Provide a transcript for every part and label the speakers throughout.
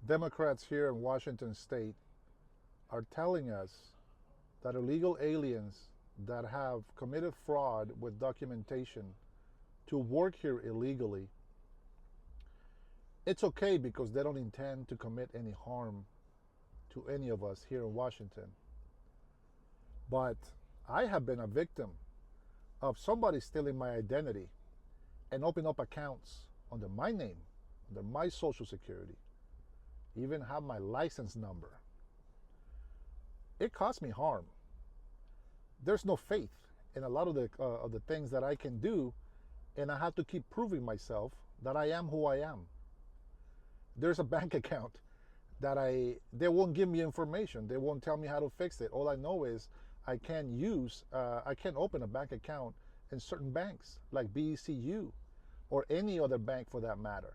Speaker 1: Democrats here in Washington state are telling us that illegal aliens that have committed fraud with documentation to work here illegally, it's okay because they don't intend to commit any harm to any of us here in Washington. But I have been a victim of somebody stealing my identity and open up accounts under my name, under my social security, even have my license number. It caused me harm. There's no faith in a lot of the things that I can do, and I have to keep proving myself that I am who I am. There's a bank account that they won't give me information. They won't tell me how to fix it. All I know is I can't open a bank account in certain banks like BECU or any other bank for that matter.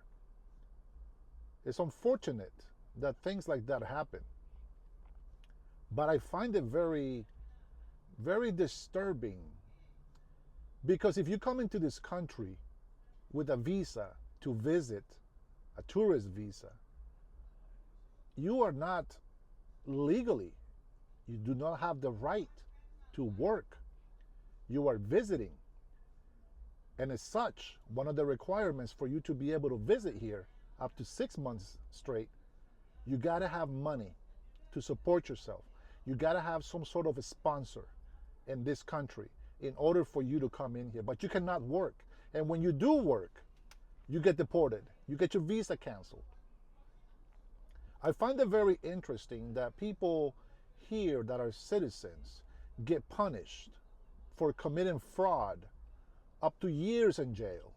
Speaker 1: It's unfortunate that things like that happen. But I find it very, very disturbing because if you come into this country with a visa to visit, a tourist visa, you are not legally, you do not have the right to work. You are visiting. And as such, one of the requirements for you to be able to visit here up to 6 months straight, you got to have money to support yourself. You got to have some sort of a sponsor in this country in order for you to come in here. But you cannot work. And when you do work, you get deported. You get your visa canceled. I find it very interesting that people here that are citizens get punished for committing fraud up to years in jail.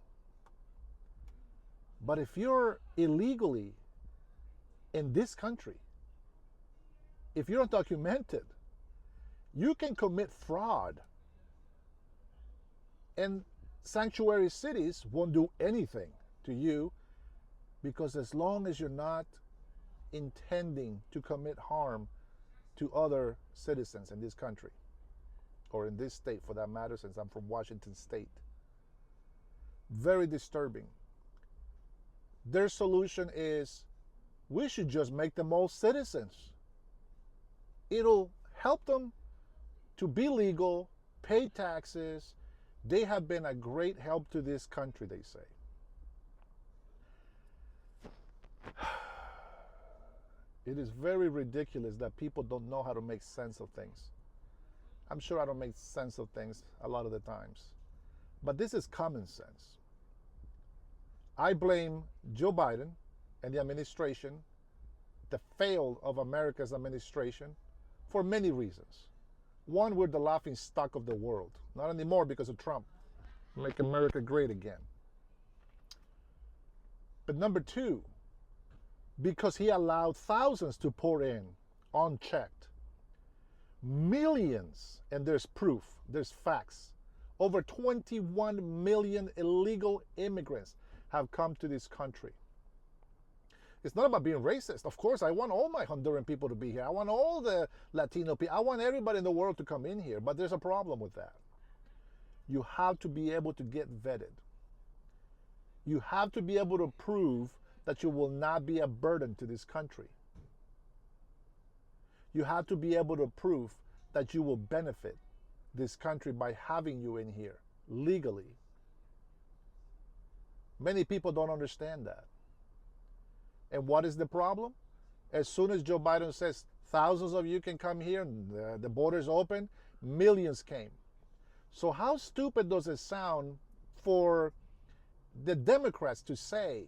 Speaker 1: But if you're illegally in this country, if you're undocumented, you can commit fraud. And sanctuary cities won't do anything to you because as long as you're not intending to commit harm to other citizens in this country, or in this state for that matter, since I'm from Washington State. Very disturbing. Their solution is we should just make them all citizens. It'll help them to be legal, pay taxes. They have been a great help to this country, they say. It is very ridiculous that people don't know how to make sense of things. I'm sure I don't make sense of things a lot of the times. But this is common sense. I blame Joe Biden and the administration, the fail of America's administration, for many reasons. One, we're the laughing stock of the world. Not anymore because of Trump. Make America great again. But number two, because he allowed thousands to pour in unchecked. Millions, and there's proof, there's facts. Over 21 million illegal immigrants have come to this country. It's not about being racist. Of course, I want all my Honduran people to be here. I want all the Latino people. I want everybody in the world to come in here. But there's a problem with that. You have to be able to get vetted. You have to be able to prove that you will not be a burden to this country. You have to be able to prove that you will benefit this country by having you in here legally. Many people don't understand that. And what is the problem? As soon as Joe Biden says thousands of you can come here and the borders open, millions came. So how stupid does it sound for the Democrats to say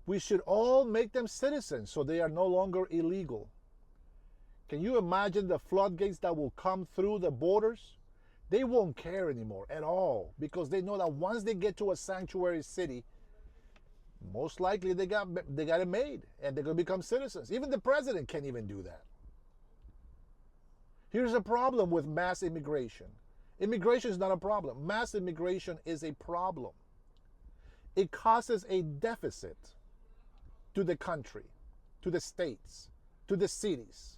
Speaker 1: we should all make them citizens so they are no longer illegal? Can you imagine the floodgates that will come through the borders? They won't care anymore at all because they know that once they get to a sanctuary city, most likely they got it made and they're going to become citizens. Even the president can't even do that. Here's a problem with mass immigration. Immigration is not a problem. Mass immigration is a problem. It causes a deficit to the country, to the states, to the cities.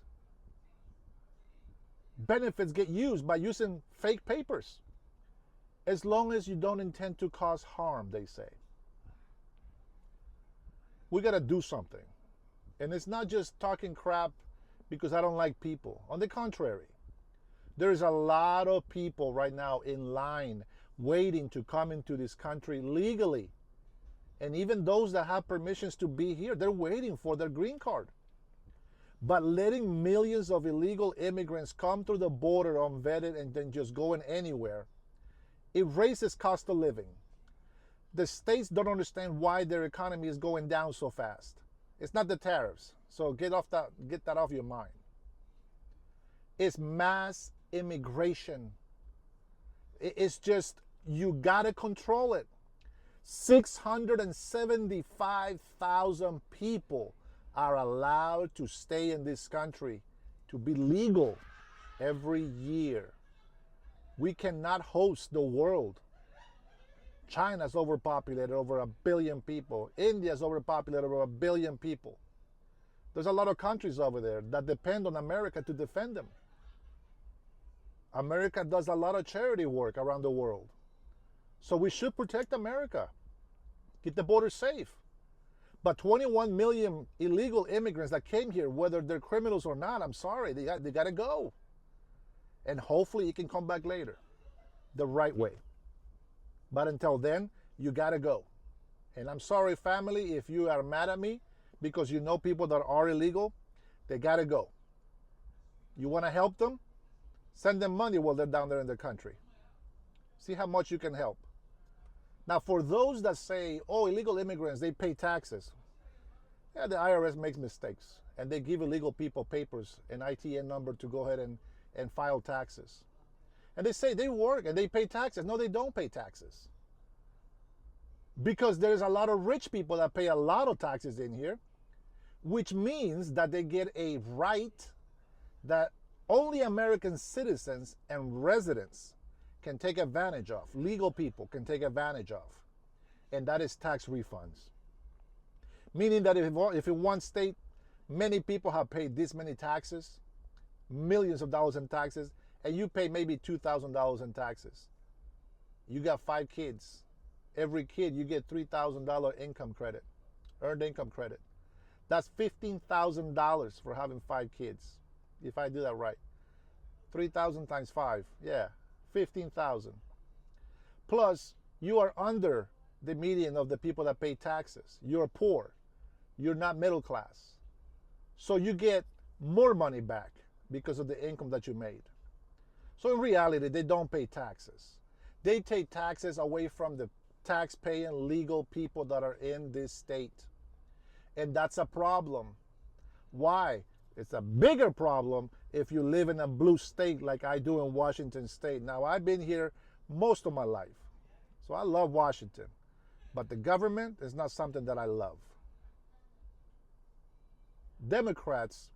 Speaker 1: Benefits get used by using fake papers. As long as you don't intend to cause harm, they say. We got to do something. And it's not just talking crap because I don't like people. On the contrary, there's a lot of people right now in line waiting to come into this country legally. And even those that have permissions to be here, they're waiting for their green card. But letting millions of illegal immigrants come through the border unvetted and then just going anywhere, it raises cost of living. The states don't understand why their economy is going down so fast. It's not the tariffs. So get that off your mind. It's mass immigration. It's just, you gotta control it. 675,000 people are allowed to stay in this country, to be legal every year. We cannot host the world. China's overpopulated, over 1 billion people. India's overpopulated, over 1 billion people. There's a lot of countries over there that depend on America to defend them. America does a lot of charity work around the world. So we should protect America. Keep the border safe. But 21 million illegal immigrants that came here, whether they're criminals or not, I'm sorry, they got to go. And hopefully it can come back later, the right way. But until then, you got to go. And I'm sorry, family, if you are mad at me because you know people that are illegal, they got to go. You want to help them? Send them money while they're down there in their country. See how much you can help. Now, for those that say, oh, illegal immigrants, they pay taxes. Yeah, the IRS makes mistakes. And they give illegal people papers, an ITN number to go ahead and file taxes. And they say they work and they pay taxes. No, they don't pay taxes. Because there's a lot of rich people that pay a lot of taxes in here, which means that they get a right that only American citizens and residents can take advantage of, legal people can take advantage of, and that is tax refunds. Meaning that if in one state many people have paid this many taxes, millions of dollars in taxes, and you pay maybe $2,000 in taxes, you got 5 kids. Every kid, you get $3,000 income credit, earned income credit. That's $15,000 for having 5 kids, if I do that right. 3,000 times 5, yeah, 15,000. Plus, you are under the median of the people that pay taxes. You're poor. You're not middle class. So you get more money back because of the income that you made. So in reality, they don't pay taxes. They take taxes away from the tax-paying legal people that are in this state. And that's a problem. Why? It's a bigger problem if you live in a blue state like I do in Washington State. Now, I've been here most of my life, so I love Washington. But the government is not something that I love. Democrats,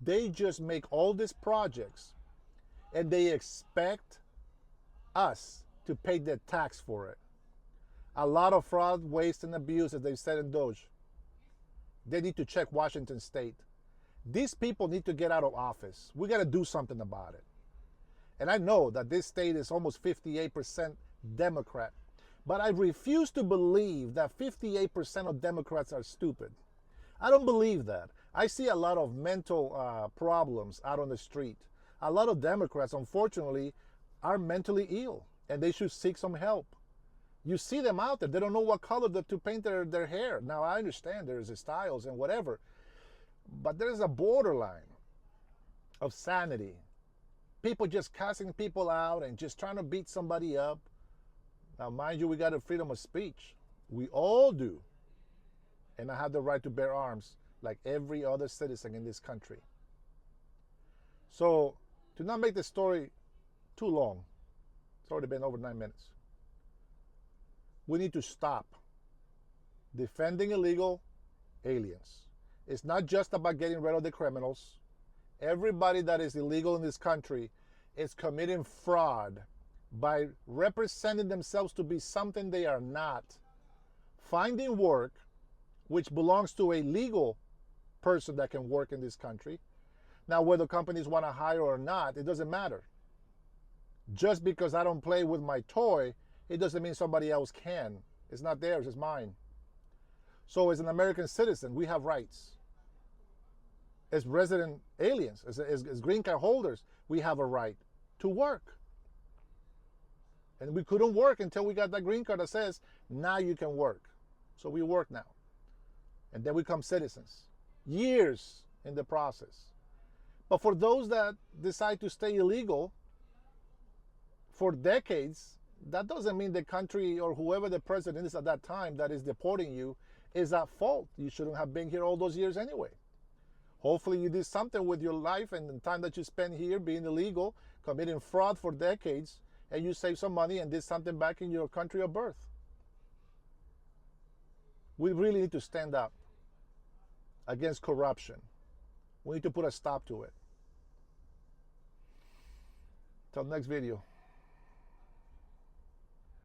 Speaker 1: they just make all these projects and they expect us to pay the tax for it. A lot of fraud, waste, and abuse, as they've said in Doge. They need to check Washington State. These people need to get out of office. We got to do something about it. And I know that this state is almost 58% Democrat, but I refuse to believe that 58% of Democrats are stupid. I don't believe that. I see a lot of mental problems out on the street. A lot of Democrats, unfortunately, are mentally ill, and they should seek some help. You see them out there. They don't know what color to paint their hair. Now, I understand there's styles and whatever, but there's a borderline of sanity. People just cussing people out and just trying to beat somebody up. Now, mind you, we got a freedom of speech. We all do. And I have the right to bear arms like every other citizen in this country. So, to not make the story too long, it's already been over 9 minutes. We need to stop defending illegal aliens. It's not just about getting rid of the criminals. Everybody that is illegal in this country is committing fraud by representing themselves to be something they are not. Finding work, which belongs to a legal person that can work in this country. Now, whether companies want to hire or not, it doesn't matter. Just because I don't play with my toy, it doesn't mean somebody else can. It's not theirs, it's mine. So as an American citizen, we have rights. As resident aliens, as green card holders, we have a right to work. And we couldn't work until we got that green card that says, now you can work. So we work now. And then we become citizens. Years in the process. But for those that decide to stay illegal for decades, that doesn't mean the country or whoever the president is at that time that is deporting you is at fault. You shouldn't have been here all those years anyway. Hopefully you did something with your life and the time that you spent here being illegal, committing fraud for decades, and you saved some money and did something back in your country of birth. We really need to stand up against corruption. We need to put a stop to it. Till next video.